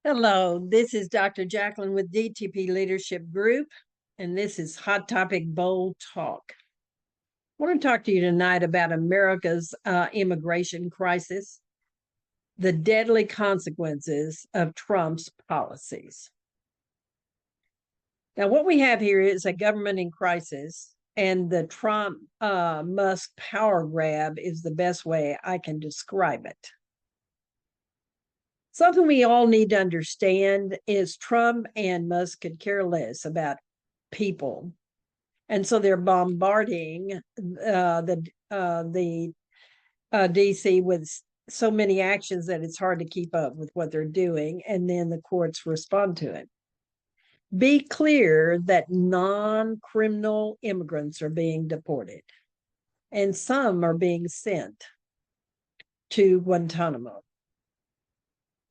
Hello, this is Dr. Jackalyn with DTP-Leadership Group, and this is Hot Topic Bold Talk. I want to talk to you tonight about America's immigration crisis, the deadly consequences of Trump's policies. Now, what we have here is a government in crisis, and the Trump-Musk power grab is the best way I can describe it. Something we all need to understand is Trump and Musk could care less about people. And so they're bombarding the DC with so many actions that it's hard to keep up with what they're doing. And then the courts respond to it. Be clear that non-criminal immigrants are being deported, and some are being sent to Guantanamo.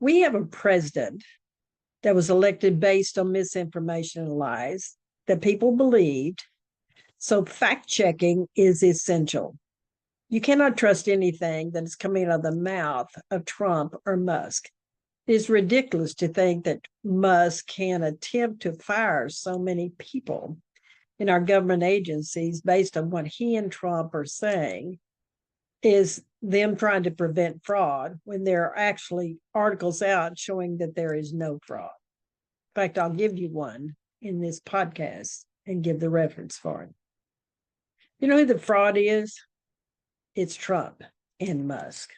We have a president that was elected based on misinformation and lies that people believed. So fact-checking is essential. You cannot trust anything that is coming out of the mouth of Trump or Musk. It is ridiculous to think that Musk can attempt to fire so many people in our government agencies based on what he and Trump are saying is them trying to prevent fraud when there are actually articles out showing that there is no fraud. In fact, I'll give you one in this podcast and give the reference for it. You know who the fraud is? It's Trump and Musk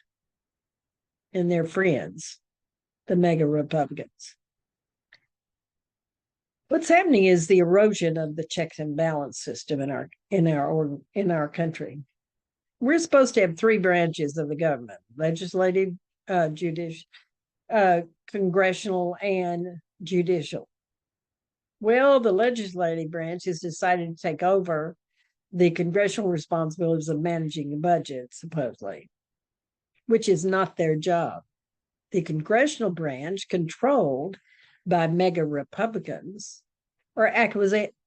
and their friends, the mega Republicans. What's happening is the erosion of the checks and balance system in our country. We're supposed to have three branches of the government: legislative, congressional, and judicial. Well, the legislative branch has decided to take over the congressional responsibilities of managing the budget, supposedly, which is not their job. The congressional branch, controlled by mega Republicans, are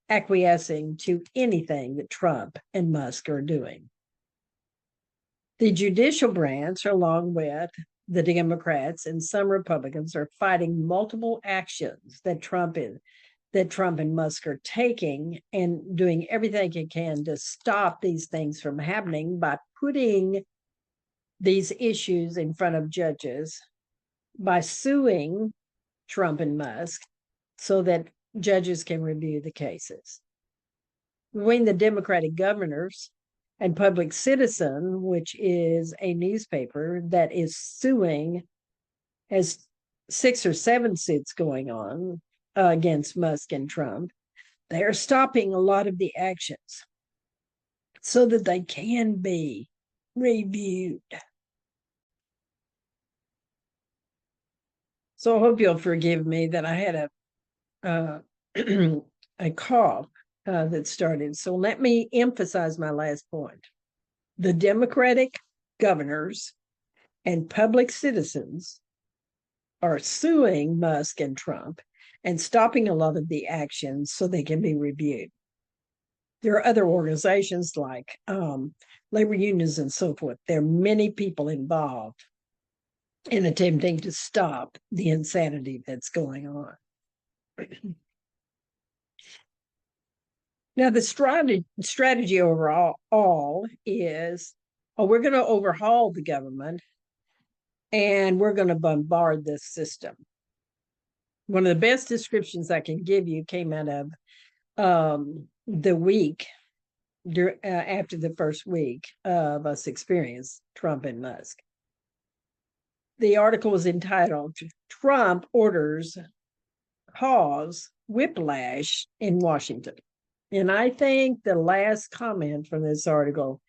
acquiescing to anything that Trump and Musk are doing. The judicial branch, along with the Democrats and some Republicans, are fighting multiple actions that Trump and Musk are taking and doing everything it can to stop these things from happening by putting these issues in front of judges, by suing Trump and Musk so that judges can review the cases. Between the Democratic governors and Public Citizen, which is a newspaper that is suing, has 6 or 7 suits going on against Musk and Trump, they are stopping a lot of the actions so that they can be reviewed. So I hope you'll forgive me that I had a cough that started. So let me emphasize my last point. The Democratic governors and Public Citizens are suing Musk and Trump and stopping a lot of the actions so they can be reviewed. There are other organizations like labor unions and so forth. There are many people involved in attempting to stop the insanity that's going on. Now, the strategy overall is, we're going to overhaul the government and we're going to bombard this system. One of the best descriptions I can give you came out of the week after the first week of us experience Trump and Musk. The article was entitled, "Trump Orders Cause Whiplash in Washington." And I think the last comment from this article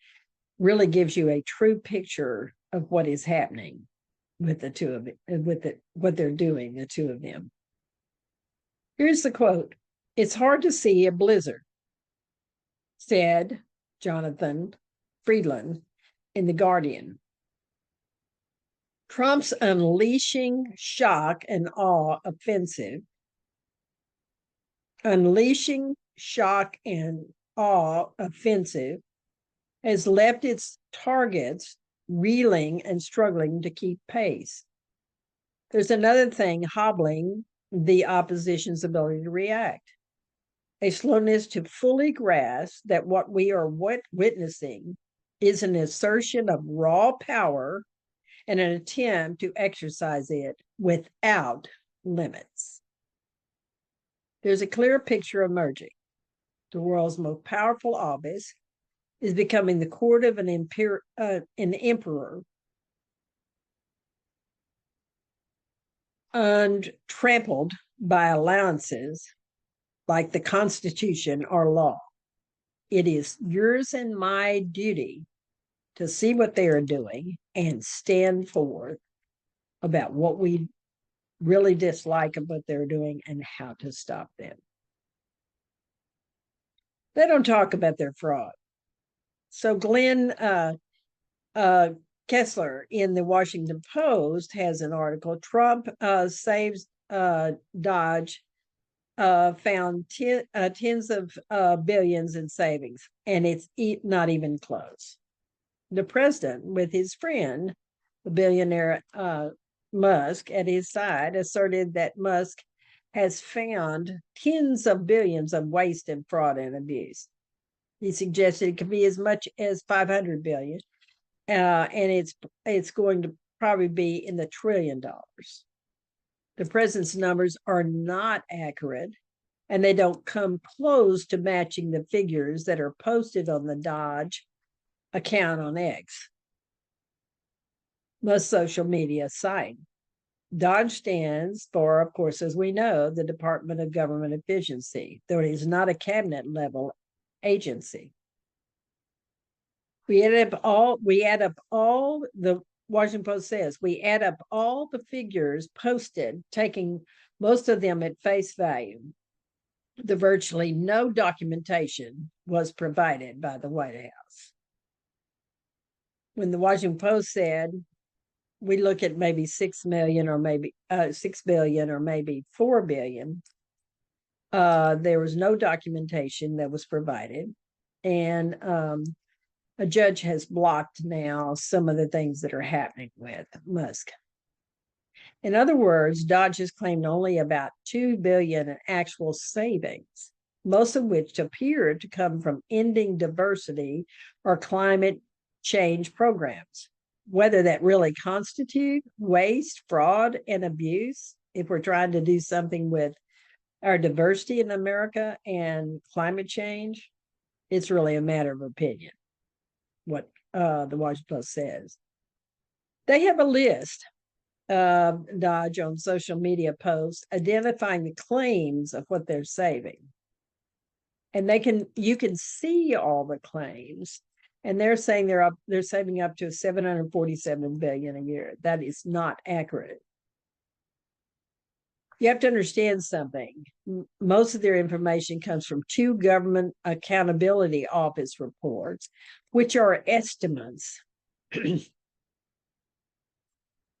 really gives you a true picture of what is happening with the two of it, what they're doing, the two of them. Here's the quote: "It's hard to see a blizzard," said Jonathan Friedland in The Guardian. Trump's unleashing shock and awe offensive. Unleashing shock and awe offensive has left its targets reeling and struggling to keep pace. There's another thing hobbling the opposition's ability to react: a slowness to fully grasp that what we are witnessing is an assertion of raw power and an attempt to exercise it without limits. There's a clear picture emerging. The world's most powerful office is becoming the court of an emperor, untrampled by allowances like the Constitution or law. It is yours and my duty to see what they are doing and stand forth about what we really dislike of what they're doing and how to stop them. They don't talk about their fraud. So Glenn Kessler in the Washington Post has an article. Trump saves Dodge, found tens of billions in savings, and it's not even close. The president, with his friend, the billionaire Musk, at his side, asserted that Musk has found tens of billions of waste and fraud and abuse. He suggested it could be as much as 500 billion, and it's going to probably be in the $1 trillion. The president's numbers are not accurate, and they don't come close to matching the figures that are posted on the Dodge account on X, Musk's social media site. Dodge stands for, of course, as we know, the Department of Government Efficiency, though it is not a cabinet level agency. We add up all, the Washington Post says, we add up all the figures posted, taking most of them at face value. The virtually no documentation was provided by the White House. When the Washington Post said, we look at maybe 6 million or maybe 6 billion or maybe 4 billion, there was no documentation that was provided. And a judge has blocked now some of the things that are happening with Musk. In other words, Dodge has claimed only about 2 billion in actual savings, most of which appear to come from ending diversity or climate change programs. Whether that really constitute waste, fraud, and abuse, if we're trying to do something with our diversity in America and climate change, it's really a matter of opinion, what the Washington Post says. They have a list, Dodge, on social media posts identifying the claims of what they're saving. And you can see all the claims. And they're saying they're saving up to 747 billion a year. That is not accurate. You have to understand something. Most of their information comes from 2 Government Accountability Office reports, which are estimates.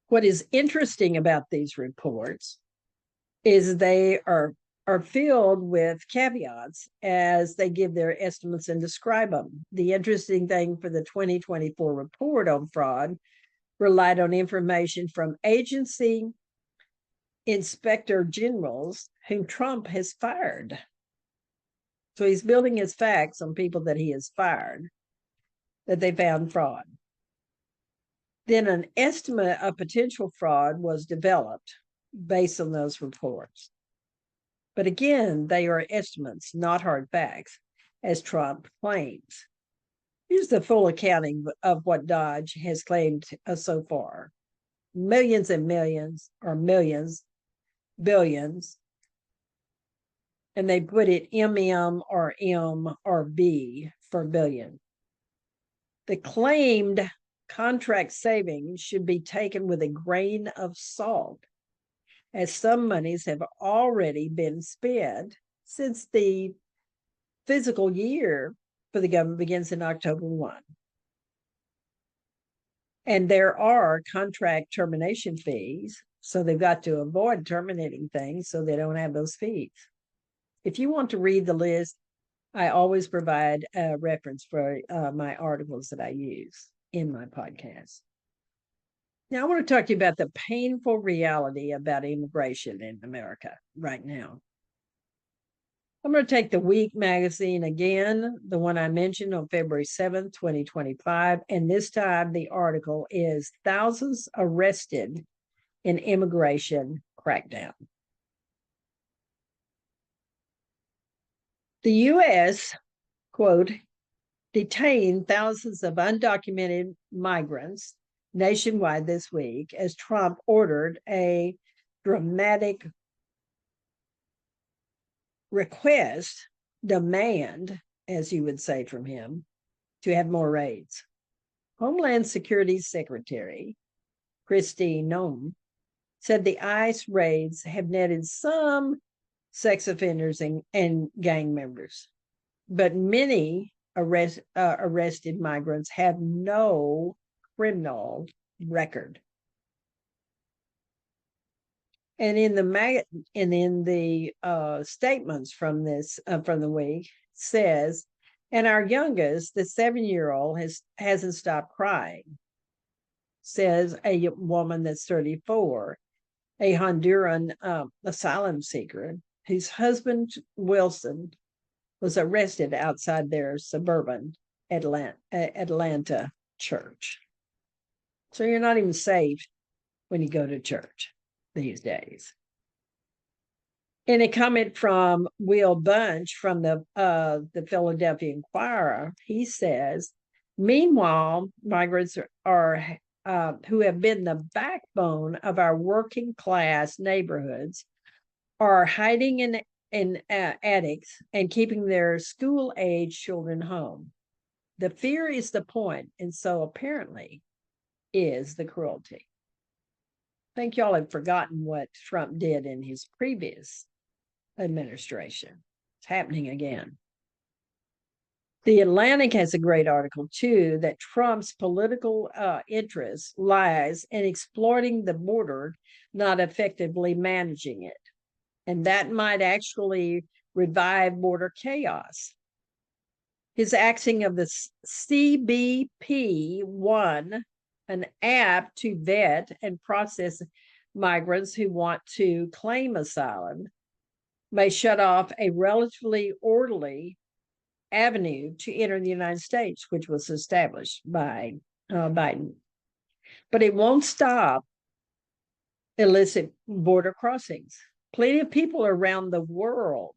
What is interesting about these reports is they are filled with caveats as they give their estimates and describe them. The interesting thing for the 2024 report on fraud relied on information from agency inspector generals whom Trump has fired. So he's building his facts on people that he has fired, that they found fraud. Then an estimate of potential fraud was developed based on those reports. But again, they are estimates, not hard facts, as Trump claims. Here's the full accounting of what Dodge has claimed so far. Millions and millions, or millions, billions, and they put it MM or M or B for billion. The claimed contract savings should be taken with a grain of salt, as some monies have already been spent since the fiscal year for the government begins in October 1. And there are contract termination fees, so they've got to avoid terminating things so they don't have those fees. If you want to read the list, I always provide a reference for my articles that I use in my podcast. Now, I want to talk to you about the painful reality about immigration in America right now. I'm going to take the Week magazine again, the one I mentioned on February 7th, 2025. And this time the article is Thousands Arrested in Immigration Crackdown. The U.S., quote, detained thousands of undocumented migrants nationwide this week as Trump ordered a dramatic demand, as you would say from him, to have more raids. Homeland Security Secretary Kristi Noem said the ICE raids have netted some sex offenders and gang members, but many arrested migrants have no criminal record. And in the statements from the week says, and our youngest, the 7-year-old, hasn't stopped crying, says a woman that's 34, a Honduran asylum seeker whose husband Wilson was arrested outside their suburban Atlanta church. So you're not even safe when you go to church these days. In a comment from Will Bunch from the Philadelphia Inquirer, he says, meanwhile, migrants are who have been the backbone of our working class neighborhoods are hiding in attics and keeping their school-age children home. The fear is the point, and so apparently is the cruelty. I think y'all have forgotten what Trump did in his previous administration. It's happening again. The Atlantic has a great article, too, that Trump's political interest lies in exploiting the border, not effectively managing it. And that might actually revive border chaos. His axing of the CBP-1, an app to vet and process migrants who want to claim asylum, may shut off a relatively orderly avenue to enter the United States, which was established by Biden. But it won't stop illicit border crossings. Plenty of people around the world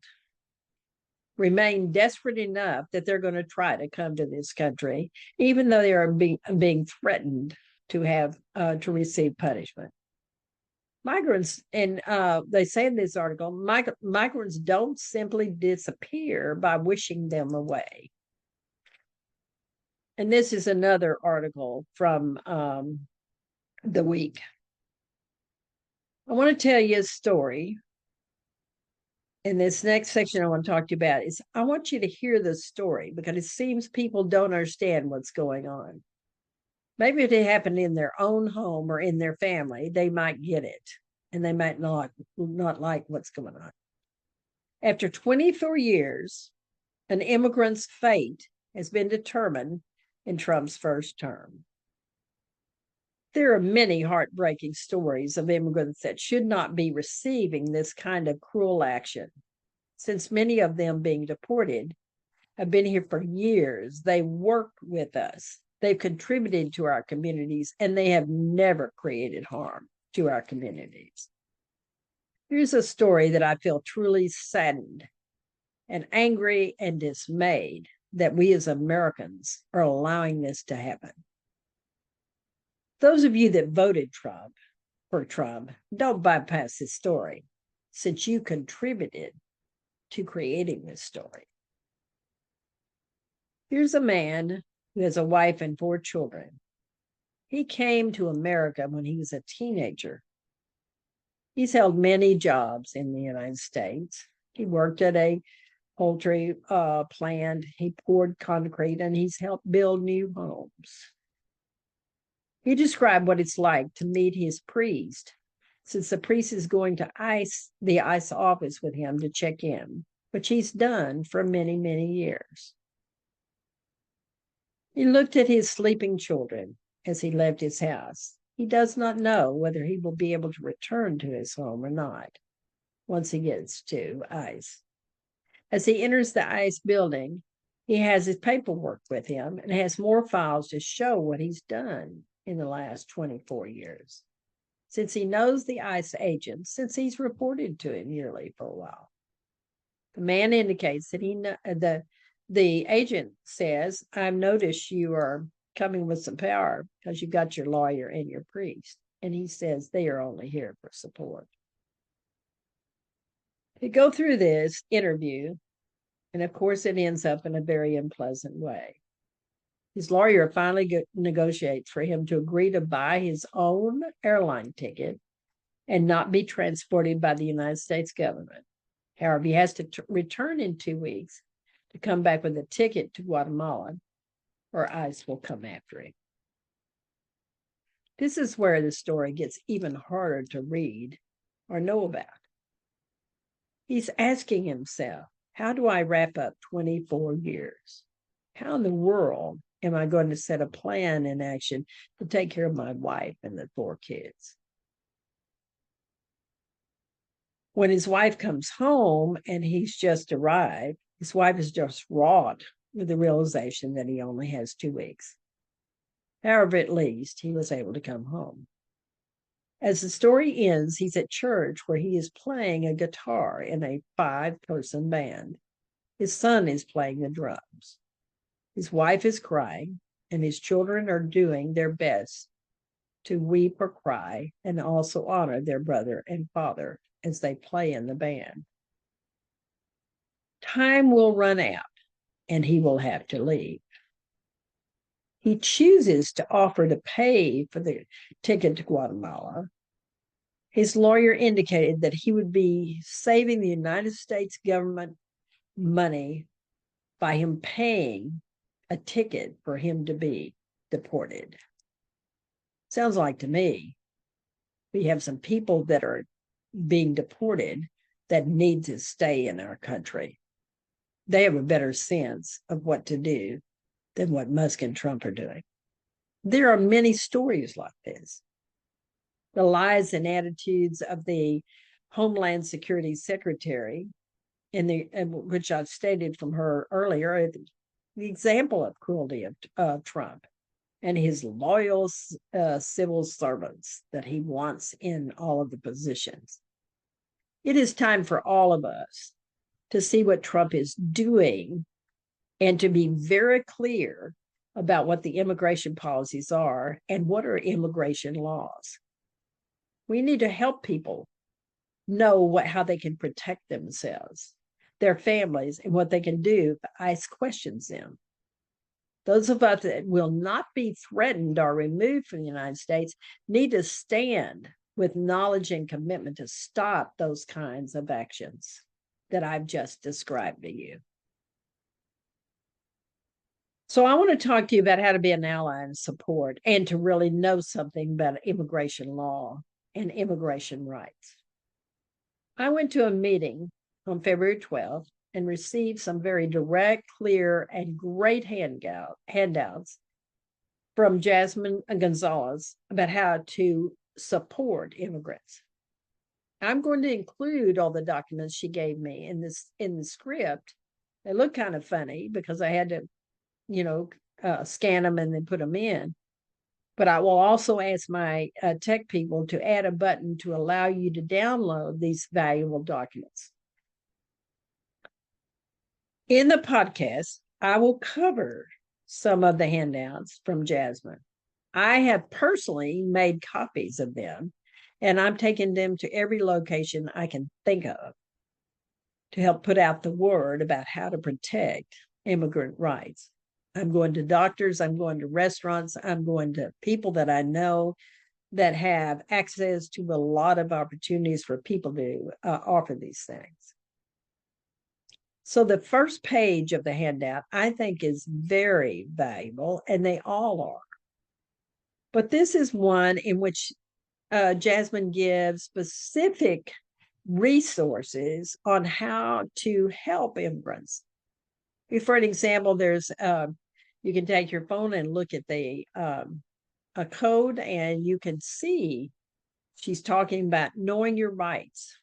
remain desperate enough that they're going to try to come to this country, even though they are being threatened to have to receive punishment. Migrants, and they say in this article, migrants don't simply disappear by wishing them away. And this is another article from the week. I want to tell you a story. In this next section I want to talk to you about is I want you to hear the story because it seems people don't understand what's going on. Maybe if it happened in their own home or in their family, they might get it and they might not like what's going on. After 24 years, an immigrant's fate has been determined in Trump's first term. There are many heartbreaking stories of immigrants that should not be receiving this kind of cruel action. Since many of them being deported have been here for years, they worked with us, they've contributed to our communities, and they have never created harm to our communities. Here's a story that I feel truly saddened and angry and dismayed that we as Americans are allowing this to happen. Those of you that voted for Trump, don't bypass this story since you contributed to creating this story. Here's a man who has a wife and 4 children. He came to America when he was a teenager. He's held many jobs in the United States. He worked at a poultry plant. He poured concrete, and he's helped build new homes. He described what it's like to meet his priest, since the priest is going to the ICE office with him to check in, which he's done for many, many years. He looked at his sleeping children as he left his house, He does not know whether he will be able to return to his home or not once he gets to ICE. As he enters the ICE building, he has his paperwork with him and has more files to show what he's done in the last 24 years. Since he knows the ICE agent, since he's reported to him yearly for a while. The man indicates that the agent says, "I've noticed you are coming with some power because you've got your lawyer and your priest." And he says they are only here for support. They go through this interview, and of course, it ends up in a very unpleasant way. His lawyer finally negotiates for him to agree to buy his own airline ticket and not be transported by the United States government. However, he has to return in 2 weeks to come back with a ticket to Guatemala, or ICE will come after him. This is where the story gets even harder to read or know about. He's asking himself, how do I wrap up 24 years? How in the world am I going to set a plan in action to take care of my wife and the 4 kids? When his wife comes home and he's just arrived, his wife is just wrought with the realization that he only has 2 weeks. However, at least he was able to come home. As the story ends, he's at church where he is playing a guitar in a 5-person band. His son is playing the drums. His wife is crying, and his children are doing their best to weep or cry and also honor their brother and father as they play in the band. Time will run out, and he will have to leave. He chooses to offer to pay for the ticket to Guatemala. His lawyer indicated that he would be saving the United States government money by him paying a ticket for him to be deported. Sounds like to me, we have some people that are being deported that need to stay in our country. They have a better sense of what to do than what Musk and Trump are doing. There are many stories like this. The lies and attitudes of the Homeland Security Secretary, which I stated from her earlier, the example of cruelty of Trump and his loyal civil servants that he wants in all of the positions. It is time for all of us to see what Trump is doing and to be very clear about what the immigration policies are and what are immigration laws. We need to help people know how they can protect themselves, their families, and what they can do if ICE questions them. Those of us that will not be threatened or removed from the United States need to stand with knowledge and commitment to stop those kinds of actions that I've just described to you. So I want to talk to you about how to be an ally and support and to really know something about immigration law and immigration rights. I went to a meeting on February 12th and received some very direct, clear, and great handouts from Jasmine Gonzalez about how to support immigrants. I'm going to include all the documents she gave me in the script. They look kind of funny because I had to, scan them and then put them in. But I will also ask my tech people to add a button to allow you to download these valuable documents. In the podcast, I will cover some of the handouts from Jasmine. I have personally made copies of them, and I'm taking them to every location I can think of to help put out the word about how to protect immigrant rights. I'm going to doctors, I'm going to restaurants, I'm going to people that I know that have access to a lot of opportunities for people to offer these things. So the first page of the handout, I think, is very valuable, and they all are. But this is one in which Jasmine gives specific resources on how to help immigrants. For an example, there's you can take your phone and look at the a code, and you can see she's talking about knowing your rights.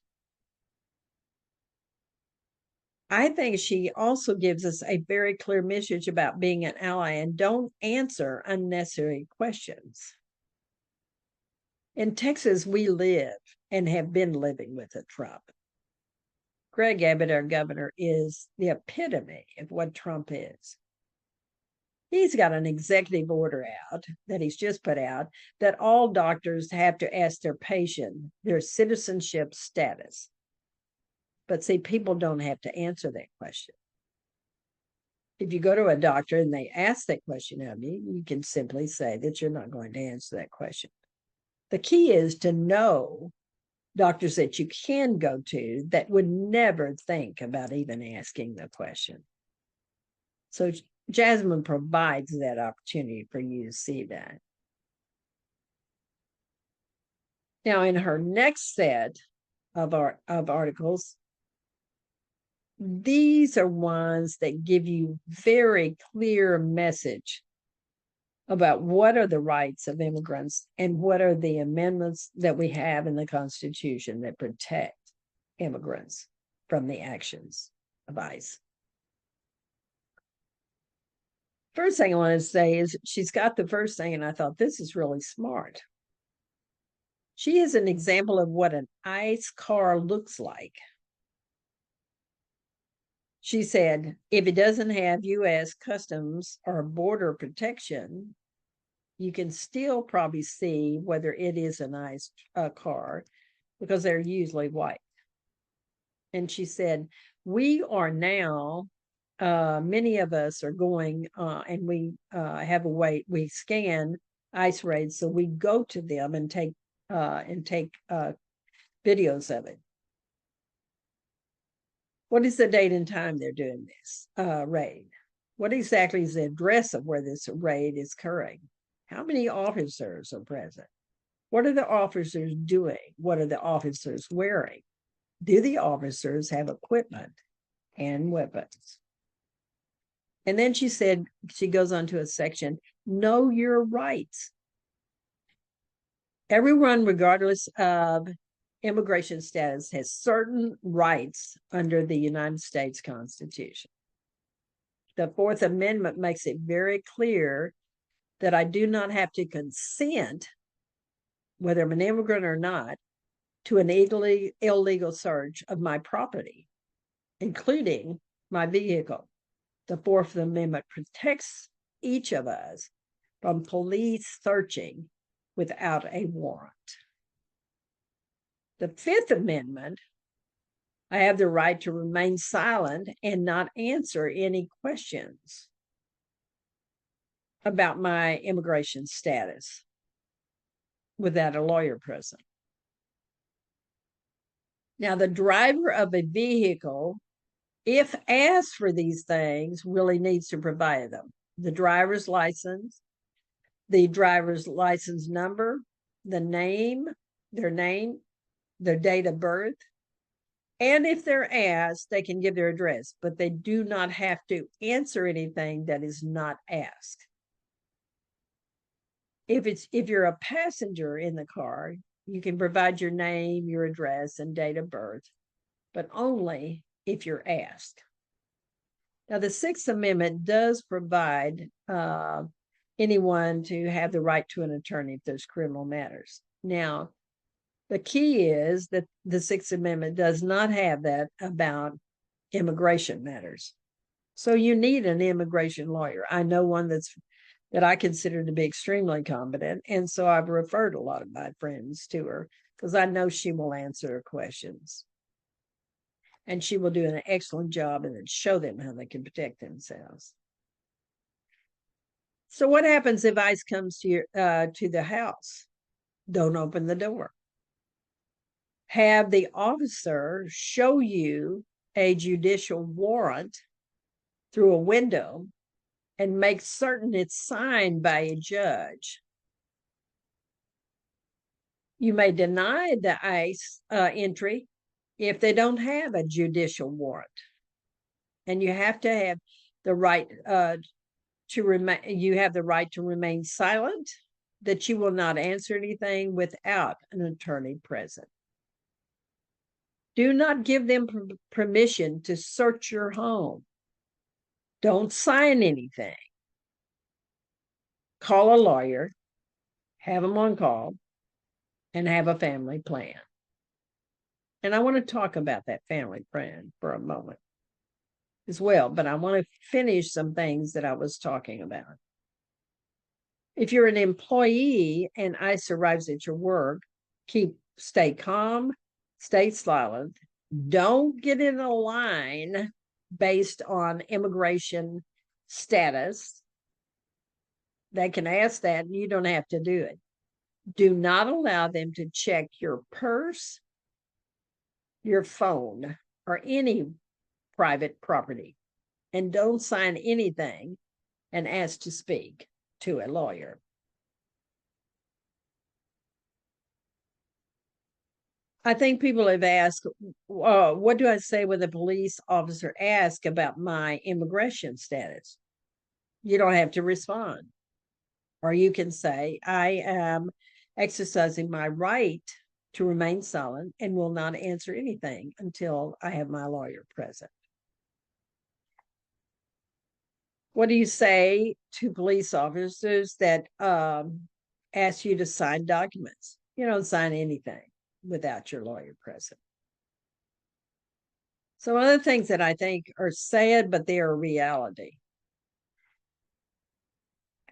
I think she also gives us a very clear message about being an ally and don't answer unnecessary questions. In Texas, we live and have been living with a Trump. Greg Abbott, our governor, is the epitome of what Trump is. He's got an executive order out that he's just put out that all doctors have to ask their patient their citizenship status. But see, people don't have to answer that question. If you go to a doctor and they ask that question of you, you can simply say that you're not going to answer that question. The key is to know doctors that you can go to that would never think about even asking the question. So Jasmine provides that opportunity for you to see that. Now, in her next set of articles, these are ones that give you very clear message about what are the rights of immigrants and what are the amendments that we have in the Constitution that protect immigrants from the actions of ICE. First thing I want to say is she's got the first thing, and I thought this is really smart. She is an example of what an ICE car looks like. She said, if it doesn't have U.S. customs or border protection, you can still probably see whether it is an ICE car because they're usually white. And she said, we are now, many of us are going and we have a way, we scan ICE raids, so we go to them and take videos of it. What is the date and time they're doing this raid? What exactly is the address of where this raid is occurring? How many officers are present? What are the officers doing? What are the officers wearing? Do the officers have equipment and weapons? And then she said, she goes on to a section, know your rights. Everyone, regardless of immigration status, has certain rights under the United States Constitution. The Fourth Amendment makes it very clear that I do not have to consent, whether I'm an immigrant or not, to an illegal search of my property, including my vehicle. The Fourth Amendment protects each of us from police searching without a warrant. The Fifth Amendment, I have the right to remain silent and not answer any questions about my immigration status without a lawyer present. Now, the driver of a vehicle, if asked for these things, really needs to provide them. The driver's license, the driver's license number, the name, their date of birth, and if they're asked, they can give their address, but they do not have to answer anything that is not asked. If you're a passenger in the car, you can provide your name, your address, and date of birth, but only if you're asked. Now, the Sixth Amendment does provide anyone to have the right to an attorney if there's criminal matters. Now, the key is that the Sixth Amendment does not have that about immigration matters. So you need an immigration lawyer. I know one that I consider to be extremely competent, and so I've referred a lot of my friends to her because I know she will answer her questions. And she will do an excellent job and then show them how they can protect themselves. So what happens if ICE comes to the house? Don't open the door. Have the officer show you a judicial warrant through a window and make certain it's signed by a judge. You may deny the ICE entry if they don't have a judicial warrant. And you have to have the right to remain silent that you will not answer anything without an attorney present. Do not give them permission to search your home. Don't sign anything. Call a lawyer, have them on call, and have a family plan. And I want to talk about that family plan for a moment as well, but I want to finish some things that I was talking about. If you're an employee and ICE arrives at your work, stay calm, stay silent. Don't get in a line based on immigration status. They can ask that, and you don't have to do it. Do not allow them to check your purse, your phone, or any private property. And don't sign anything and ask to speak to a lawyer. I think people have asked, what do I say when the police officer asks about my immigration status? You don't have to respond. Or you can say, I am exercising my right to remain silent and will not answer anything until I have my lawyer present. What do you say to police officers that ask you to sign documents? You don't sign anything without your lawyer present. So other things that I think are sad, but they are a reality.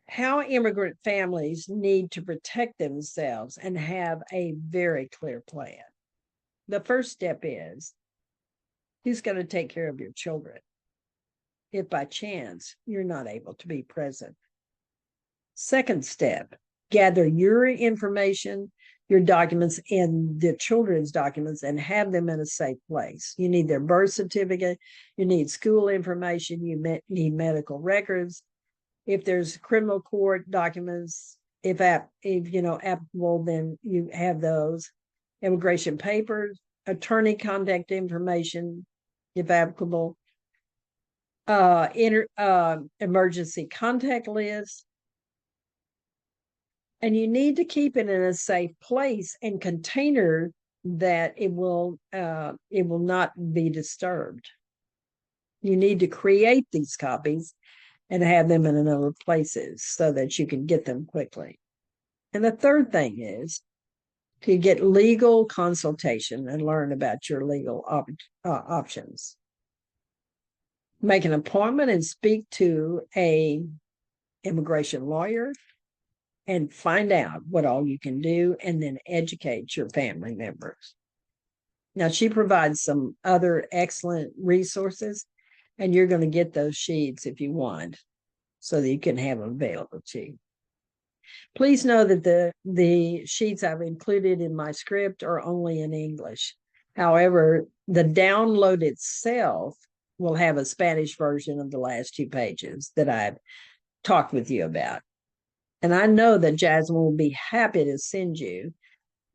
How immigrant families need to protect themselves and have a very clear plan. The first step is, who's going to take care of your children if by chance you're not able to be present? Second step, gather your information, your documents, and the children's documents, and have them in a safe place. You need their birth certificate, you need school information, you need medical records. If there's criminal court documents, if applicable, then you have those. Immigration papers, attorney contact information, if applicable, emergency contact list. And you need to keep it in a safe place and container that it will not be disturbed. You need to create these copies and have them in other places so that you can get them quickly. And the third thing is to get legal consultation and learn about your legal options. Make an appointment and speak to an immigration lawyer and find out what all you can do, and then educate your family members. Now, she provides some other excellent resources, and you're going to get those sheets if you want so that you can have them available to you. Please know that the sheets I've included in my script are only in English. However, the download itself will have a Spanish version of the last 2 pages that I've talked with you about. And I know that Jasmine will be happy to send you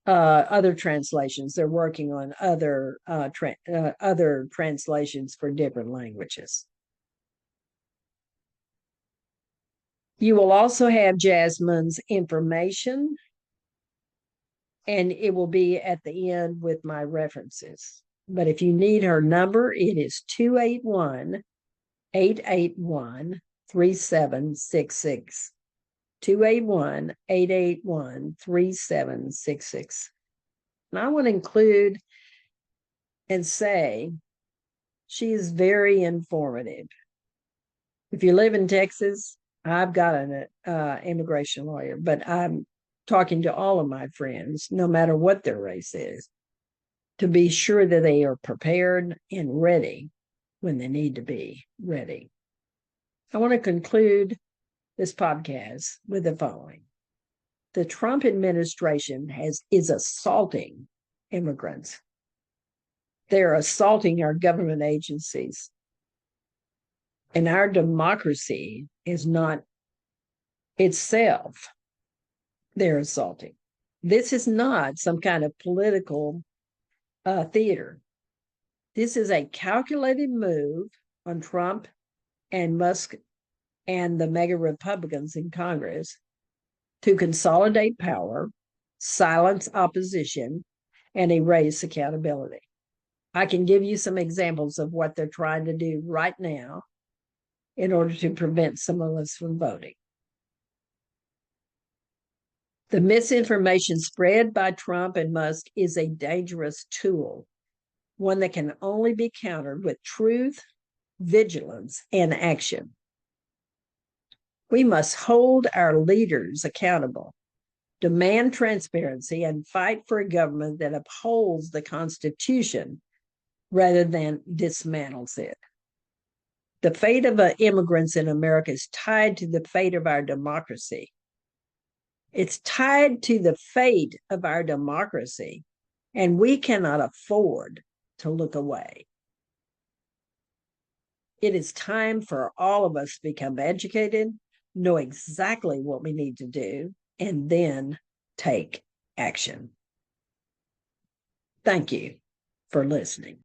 other translations. They're working on other translations for different languages. You will also have Jasmine's information, and it will be at the end with my references. But if you need her number, it is 281-881-3766. 281-881-3766. And I want to include and say she is very informative. If you live in Texas, I've got an immigration lawyer, but I'm talking to all of my friends, no matter what their race is, to be sure that they are prepared and ready when they need to be ready. I want to conclude this podcast with the following. The Trump administration is assaulting immigrants. They're assaulting our government agencies. And our democracy is not itself. They're assaulting. This is not some kind of political theater. This is a calculated move on Trump and Musk and the mega Republicans in Congress to consolidate power, silence opposition, and erase accountability. I can give you some examples of what they're trying to do right now in order to prevent some of us from voting. The misinformation spread by Trump and Musk is a dangerous tool, one that can only be countered with truth, vigilance, and action. We must hold our leaders accountable, demand transparency, and fight for a government that upholds the Constitution rather than dismantles it. The fate of immigrants in America is tied to the fate of our democracy. It's tied to the fate of our democracy, and we cannot afford to look away. It is time for all of us to become educated, know exactly what we need to do, and then take action. Thank you for listening.